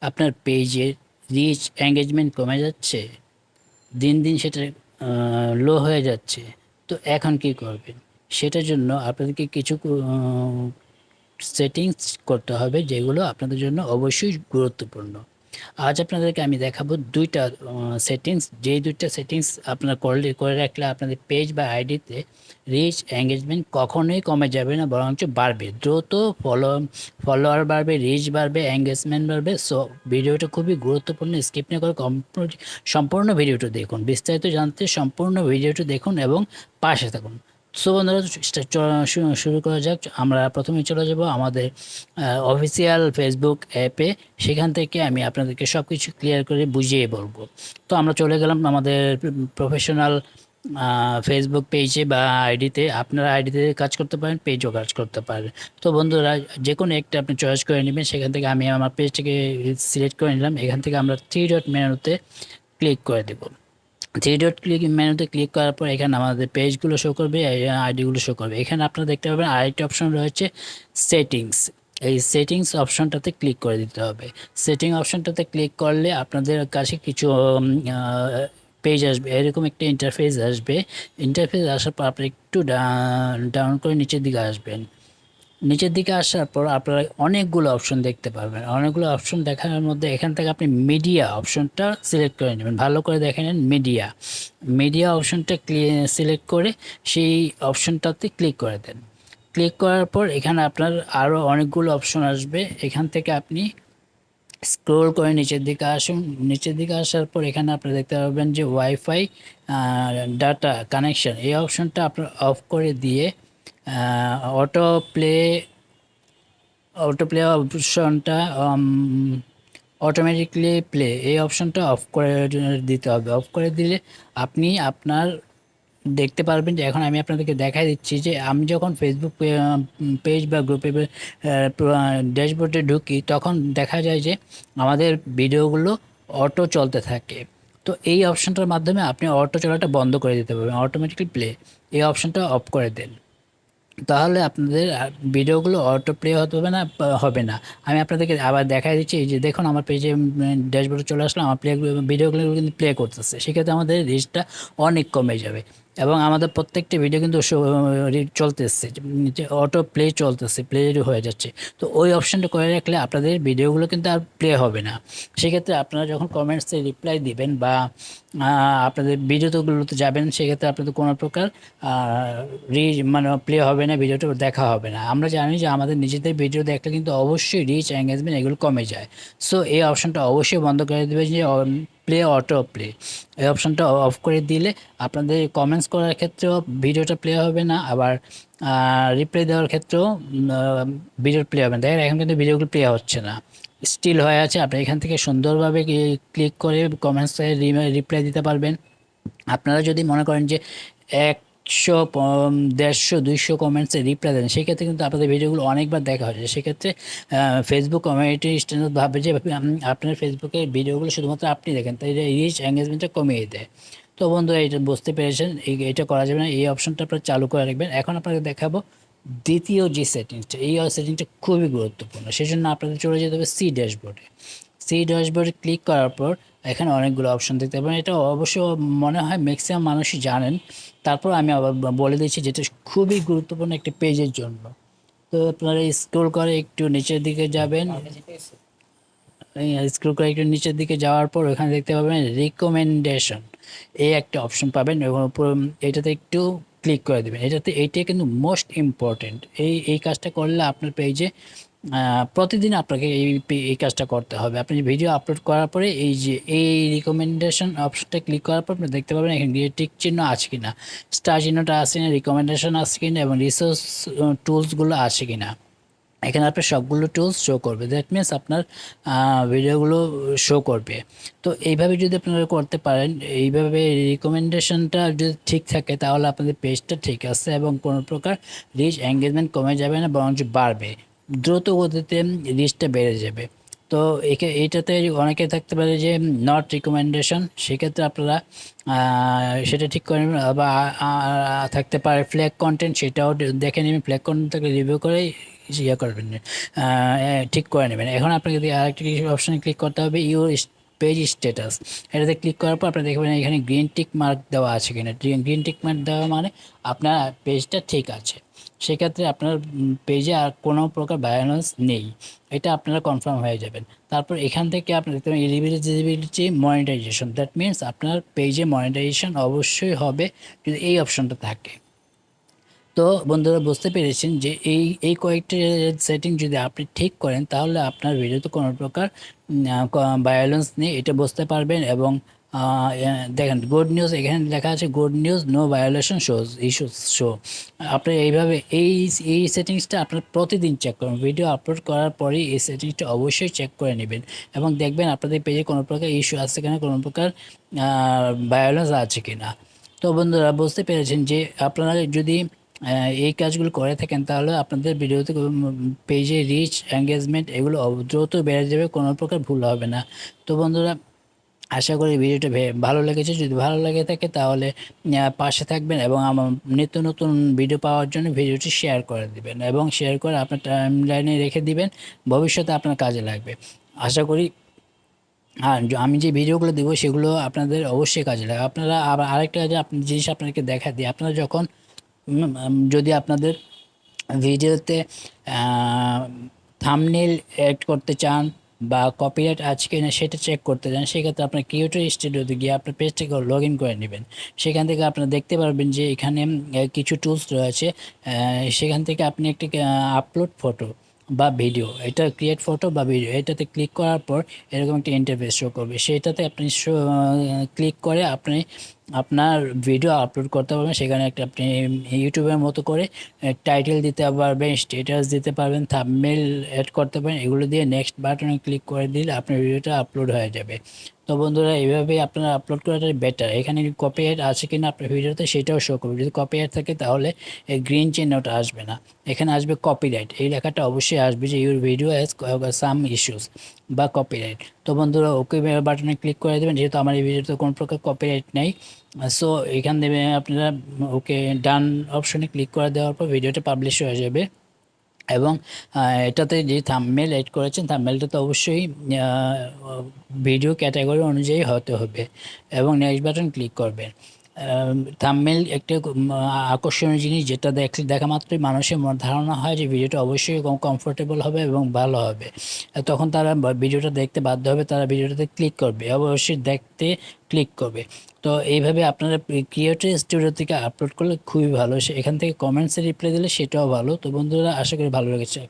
আপনার পেজের reach engagement কমে যাচ্ছে, দিন দিন সেটা লো হয়ে যাচ্ছে। তো এখন কি করবেন? সেটার জন্য আপনাদেরকে কিছু সেটিংস করতে হবে, যেগুলো আপনাদের জন্য অবশ্যই গুরুত্বপূর্ণ। আজ আপনাদেরকে আমি দেখাবো দুইটা সেটিংস, যেই দুইটা সেটিংস আপনার করে রাখলে আপনাদের পেজ বা আইডিতে রিচ এঙ্গেজমেন্ট কখনোই কমে যাবে না, বরঞ্চ বাড়বে। দ্রুত ফলোয়ার বাড়বে, রিচ বাড়বে, এঙ্গেজমেন্ট বাড়বে। সো ভিডিওটা খুবই গুরুত্বপূর্ণ, স্কিপ না করে সম্পূর্ণ ভিডিওটা দেখুন। বিস্তারিত জানতে সম্পূর্ণ ভিডিওটা দেখুন এবং পাশে থাকুন। সো বন্ধুরা, শুরু করা যাক। আমরা প্রথমে চলে যাব আমাদের অফিসিয়াল ফেসবুক অ্যাপে। সেখান থেকে আমি আপনাদেরকে সব কিছু ক্লিয়ার করে বুঝিয়ে বলবো। তো আমরা চলে গেলাম আমাদের প্রফেশনাল ফেসবুক পেজে বা আইডিতে। আপনারা আইডিতে কাজ করতে পারেন, পেজও কাজ করতে পারেন। তো বন্ধুরা, যে কোনো একটা আপনি চয়েস করে নেবেন। সেখান থেকে আমি আমার পেজটাকে সিলেক্ট করে নিলাম। এখান থেকে আমরা থ্রি ডট মেনুতে ক্লিক করে দেবো। থ্রি ডট মেনুতে ক্লিক করার পর এখানে আমাদের পেজগুলো শো করবে, আইডিগুলো শো করবে। এখানে আপনারা দেখতে পাবেন আরেকটি অপশন রয়েছে, সেটিংস। এই সেটিংস অপশনটাতে ক্লিক করে দিতে হবে। সেটিং অপশনটাতে ক্লিক করলে আপনাদের কাছে কিছু পেজ আসবে, এরকম একটা ইন্টারফেস আসবে। ইন্টারফেস আসার পর আপনি একটু ডাউন করে নিচের দিকে আসবেন। নিচের দিকে আসার পর আপনারা অনেকগুলো অপশন দেখতে পারবেন। অনেকগুলো অপশন দেখার মধ্যে এখান থেকে আপনি মিডিয়া অপশনটা সিলেক্ট করে নেবেন। ভালো করে দেখে নেন, মিডিয়া মিডিয়া অপশনটা সিলেক্ট করে সেই অপশনটাতে ক্লিক করে দেন। ক্লিক করার পর এখানে আপনার আরও অনেকগুলো অপশন আসবে। এখান থেকে আপনি স্ক্রোল করে নিচের দিকে আসুন। নিচের দিকে আসার পর এখানে আপনারা দেখতে পাবেন যে ওয়াইফাই ডাটা কানেকশন, এই অপশনটা আপনার অফ করে দিয়ে অটো প্লে অপশনটা অটোমেটিকলি প্লে, এই অপশনটা অফ করে দিতে হবে। অফ করে দিলে আপনি আপনার দেখতে পারবেন যে, এখন আমি আপনাদেরকে দেখাই দিচ্ছি যে আমি যখন ফেসবুক পেজ বা গ্রুপে ড্যাশবোর্ডে ঢুকি, তখন দেখা যায় যে আমাদের ভিডিওগুলো অটো চলতে থাকে। তো এই অপশনটার মাধ্যমে আপনি অটো চলাটা বন্ধ করে দিতে পারবেন, অটোমেটিকলি প্লে, এই অপশনটা অফ করে দেন। তাহলে আপনাদের ভিডিওগুলো অটো প্লে হবে না। আমি আপনাদেরকে আবার দেখাই দিচ্ছি। এই যে দেখুন, আমার পেজে ড্যাশবোর্ডে চলে আসলো, আমার ভিডিওগুলো কিন্তু প্লে করতেছে। সেক্ষেত্রে আমাদের রিচটা অনেক কমে যাবে এবং আমাদের প্রত্যেকটা ভিডিও কিন্তু চলতেছে, অটো প্লে চলতেছে, প্লে হয়ে যাচ্ছে। তো ওই অপশানটা করে রাখলে আপনাদের ভিডিওগুলো কিন্তু আর প্লে হবে না। সেক্ষেত্রে আপনারা যখন কমেন্টসে রিপ্লাই দিবেন বা আপনাদের ভিডিওগুলোতে যাবেন, সেক্ষেত্রে আপনাদের কোনো প্রকার মানে প্লে হবে না, ভিডিওটা দেখা হবে না। আমরা জানি যে আমাদের নিজেদের ভিডিও দেখলে কিন্তু অবশ্যই রিচ এঙ্গেজমেন্ট এগুলো কমে যায়। সো এই অপশনটা অবশ্যই বন্ধ করে দেবে, যে প্লে অটো প্লে, এই অপশনটা অফ করে দিলে আপনাদের কমেন্টস করার ক্ষেত্রেও ভিডিওটা প্লে হবে না, আবার রিপ্লাই দেওয়ার ক্ষেত্রেও ভিডিও প্লে হবে না। দেখেন, এখন কিন্তু ভিডিওগুলো প্লে হচ্ছে না, স্টিল হয়ে আছে। আপনি এখান থেকে সুন্দরভাবে ক্লিক করে কমেন্টসে রিপ্লাই দিতে পারবেন। আপনারা যদি মনে করেন যে 100 150 200 কমেন্টসে রিপ্লাই দেন, সেক্ষেত্রে কিন্তু আপনাদের ভিডিওগুলো অনেকবার দেখা হচ্ছে। সেক্ষেত্রে ফেসবুক কমিউনিটি স্ট্যান্ডার্ড ভাবে যে আপনার ফেসবুকের ভিডিওগুলো শুধুমাত্র আপনি দেখেন, তাই রিচ এঙ্গেজমেন্টটা কমিয়ে দেয়। তো বন্ধুরা, এটা বুঝতে পেরেছেন, এটা করা যাবে না। এই অপশনটা আপনারা চালু করে রাখবেন। এখন আপনাকে দেখাবো দ্বিতীয় যে সেটিংসটা, এই সেটিংসটা খুবই গুরুত্বপূর্ণ। সেজন্য আপনাদের চলে যেতে হবে সি ড্যাশবোর্ডে। সি ড্যাশবোর্ডে ক্লিক করার পর এখানে অনেকগুলো অপশন দেখতে পাবেন। এটা অবশ্য মনে হয় ম্যাক্সিমাম মানুষই জানেন, তারপর আমি আবার বলে দিচ্ছি, যেটা খুবই গুরুত্বপূর্ণ একটি পেজের জন্য। তো আপনারা স্ক্রল করে একটু নিচের দিকে যাবেন। স্ক্রল করে একটু নিচের দিকে যাওয়ার পর ওখানে দেখতে পাবেন রিকমেন্ডেশন, এই একটা অপশন পাবেন এবং এটাতে একটু ক্লিক করে দেবেন। এইটাই কিন্তু মোস্ট ইম্পর্টেন্ট। এই কাজটা করলে আপনার পেজে প্রতিদিন আপনাকে এই কাজটা করতে হবে। আপনি ভিডিও আপলোড করার পরে এই রিকমেন্ডেশন অপশনটা ক্লিক করার পর আপনি দেখতে পাবেন এখানে টিক চিহ্ন আছে কিনা, স্টার চিহ্নটা আছে কিনা, রিকমেন্ডেশন আছে কিনা এবং রিসোর্স টুলসগুলো আছে কিনা। এখানে আপনার সবগুলো টুলস শো করবে, দ্যাট মিনস আপনার ভিডিওগুলো শো করবে। তো এইভাবে যদি আপনারা করতে পারেন, এইভাবে রিকমেন্ডেশনটা যদি ঠিক থাকে, তাহলে আপনাদের পেজটা ঠিক আছে এবং কোনো প্রকার রিচ এঙ্গেজমেন্ট কমে যাবে না, বরঞ্চ বাড়বে। দ্রুত গতিতে রিচটা বেড়ে যাবে। তো এইটাতে অনেকে থাকতে পারে যে নট রিকমেন্ডেশন, সেক্ষেত্রে আপনারা সেটা ঠিক করে নেবেন। বা থাকতে পারে ফ্ল্যাগ কন্টেন্ট, সেটাও দেখে নেবেন। ফ্ল্যাগ কন্টেন্ট থাকলে রিভিউ করে ইয়ে করবেন, ঠিক করে নেবেন। এখন আপনাকে যদি আরেকটি অপশানে ক্লিক করতে হবে, ইউর পেজ স্ট্যাটাস। এটাতে ক্লিক করার পর আপনি দেখবেন এখানে গ্রিন টিক মার্ক দেওয়া আছে কিনা। গ্রিন টিক মার্ক দেওয়া মানে আপনার পেজটা ঠিক আছে, সেক্ষেত্রে আপনার পেজে আর কোনো প্রকার ভায়োলেন্স নেই, এটা আপনারা কনফার্ম হয়ে যাবেন। তারপর এখান থেকে আপনি দেখতে পাবেন এলিজিবিলিটি মনিটাইজেশন, দ্যাট মিনস আপনার পেজে মনিটাইজেশন অবশ্যই হবে যদি এই অপশনটা থাকে। তো বন্ধুরা বুঝতে পেরেছেন যে এই কয়েকটি সেটিং যদি আপনি ঠিক করেন তাহলে আপনার ভিডিওতে কোনো প্রকার ভায়োলেন্স নেই, এটা বুঝতে পারবেন। এবং দেখেন গুড নিউজ, এখানে লেখা আছে good news, no violation shows issues show. আপনি এইভাবে এই সেটিংসটা আপনার প্রতিদিন চেক করুন, ভিডিও আপলোড করার পরেই এই সেটিংসটা অবশ্যই চেক করে নেবেন এবং দেখবেন আপনাদের পেজে কোনো প্রকার ইস্যু আছে কিনা, কোনো প্রকার ভায়োলেন্স আছে কিনা। তো বন্ধুরা বুঝতে পেরেছেন যে আপনারা যদি এই কাজগুলো করে থাকেন তাহলে আপনাদের ভিডিওতে পেজে রিচ, এঙ্গেজমেন্ট এগুলো দ্রুত বেড়ে যাবে, কোনো প্রকার ভুল হবে না। তো বন্ধুরা আশা করি ভিডিওটা ভালো লেগেছে, যদি ভালো লেগে থাকে তাহলে পাশে থাকবেন এবং আমার নিত্য নতুন ভিডিও পাওয়ার জন্য ভিডিওটি শেয়ার করে দিবেন এবং শেয়ার করে আপনার টাইম লাইনে রেখে দিবেন, ভবিষ্যতে আপনার কাজে লাগবে আশা করি। আর আমি যে ভিডিওগুলো দেবো সেগুলো আপনাদের অবশ্যই কাজে লাগে। আপনারা আবার আরেকটা জিনিস আপনাদেরকে দেখা দিই, আপনারা যখন যদি আপনাদের ভিডিওতে থাম্বনেল অ্যাড করতে চান বা কপিরাইট আছে কিনা সেটা চেক করতে চান, সেক্ষেত্রে আপনার ক্রিয়েটর স্টুডিওতে গিয়ে আপনার পেজটাকে লগ ইন করে নেবেন। সেখান থেকে আপনারা দেখতে পারবেন যে এখানে কিছু টুলস রয়েছে, সেখান থেকে আপনি একটি আপলোড ফটো বা ভিডিও, এটা ক্রিয়েট ফটো বা ভিডিও, এটাতে ক্লিক করার পর এরকম একটি ইন্টারফেস শো করবে, সেটাতে আপনি ক্লিক করে আপনি আপনার ভিডিও আপলোড করতে পারবেন। সেখানে একটা আপনি ইউটিউবের মতো করে টাইটেল দিতে পারবেন, স্ট্যাটাস দিতে পারবেন, থাম্বনেল অ্যাড করতে পারেন, এগুলো দিয়ে নেক্সট বাটনে ক্লিক করে দিলে আপনার ভিডিওটা আপলোড হয়ে যাবে। তো বন্ধুরা এইভাবেই আপনারা আপলোড করাটাই বেটার। এখানে কপিরাইট আছে কিনা আপনার ভিডিওতে সেটাও শো করবে, যদি কপিরাইট থাকে তাহলে এই গ্রিন চিহ্নটা আসবে না, এখানে আসবে কপিরাইট, এই লেখাটা অবশ্যই আসবে যে your video has some issues বা কপিরাইট। তো বন্ধুরা ওকে বাটনে ক্লিক করে দেবেন, যেহেতু আমার এই ভিডিওতে কোনো প্রকার কপিরাইট নেই। সো এখান থেকে আপনারা ওকে ডান অপশনে ক্লিক করে দেওয়ার পর ভিডিওটা পাবলিশ হয়ে যাবে এবং এটাতে যে থাম্বনেল এড করেছেন থাম্বনেলটা তো অবশ্যই ভিডিও ক্যাটাগরি অনুযায়ী হতে হবে এবং নেক্সট বাটন ক্লিক করবেন। থাম্বনেল একটা আকর্ষণীয় জিনিস, যেটা দেখা মাত্রই মানুষের ধারণা হয় যে ভিডিওটা অবশ্যই কমফোর্টেবল হবে এবং ভালো হবে, তখন তারা ভিডিওটা দেখতে বাধ্য হবে, তারা ভিডিওটাতে ক্লিক করবে, অবশ্যই দেখতে ক্লিক করবে। তো এইভাবে আপনারা ক্রিয়েটর স্টুডিও থেকে আপলোড করলে খুবই ভালো, এখান থেকে কমেন্টসে রিপ্লাই দিলে সেটাও ভালো। তো বন্ধুরা আশা করি ভালো লেগেছে।